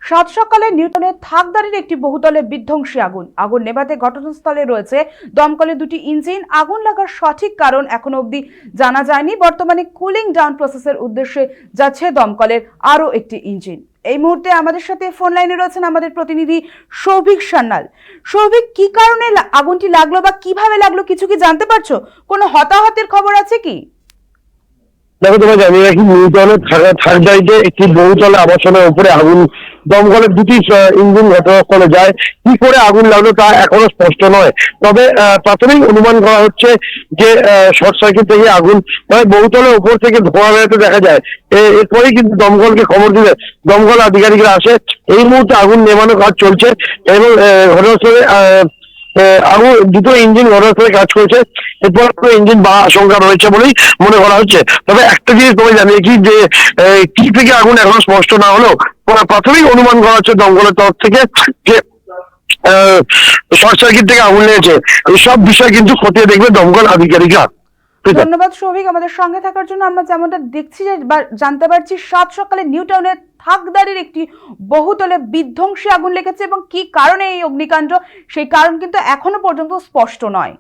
সাত সকালে নিউটনের থাকদারির একটি বহুতলে বিধ্বংসী আগুন নেভাতে ঘটনাস্থলে রয়েছে দমকলের দুটি ইঞ্জিন। আগুন লাগার সঠিক কারণ এখনো অবধি জানা যায়নি। বর্তমানে কুলিং ডাউন প্রসেসের উদ্দেশ্যে যাচ্ছে দমকলের আরো একটি ইঞ্জিন। এই মুহূর্তে আমাদের সাথে ফোন লাইনে রয়েছেন আমাদের প্রতিনিধি সৌভিক সান্যাল। সৌভিক, কি কারণে আগুনটি লাগলো বা কিভাবে লাগলো কিছু কি জানতে পারছো? কোনো হতাহতের খবর আছে কি? দেখো, তোমার জানি রাখি, নিউটনের থার্ড একটি বহুতলে আবাসনের উপরে আগুন, দমকলের দুটি ইঞ্জিন ঘটনাস্থলে যায়। কি করে আগুন লাগলো তা এখনো স্পষ্ট নয়। তবে প্রাথমিক অনুমান করা হচ্ছে যে শর্ট সার্কিট থেকে আগুন, মানে বহুতলের উপর থেকে ধোঁয়া বেরোতে দেখা যায়। এরপরেই কিন্তু দমকলকে খবর দিলে দমকল আধিকারিকরা আসে। এই মুহূর্তে আগুন নেভানোর কাজ চলছে এবং ঘটনাস্থলে আগুন দুটো ইঞ্জিন ঘটনাস্থলে কাজ করছে। এরপর ইঞ্জিন বা আশঙ্কা রয়েছে বলেই মনে করা হচ্ছে। তবে একটা জিনিস তোমায় জানিয়ে কি, যে কি থেকে আগুন এখনো স্পষ্ট না হলেও প্রাথমিক অনুমান করা হচ্ছে দমকলের তরফ থেকে যে শর্ট সার্কিট থেকে আগুন লেগেছে। এইসব বিষয় কিন্তু খতিয়ে দেখবে দমকল আধিকারিকরা। ধন্যবাদ সৌভিক আমাদের সঙ্গে থাকার জন্য। আমরা যেমনটা দেখছি যে জানতে পারছি সাত সকালে নিউটাউনের থাকদারির একটি বহুতলে বিধ্বংসী আগুন লেগেছে এবং কি কারণে এই অগ্নিকাণ্ড সেই কারণ কিন্তু এখনো পর্যন্ত স্পষ্ট নয়।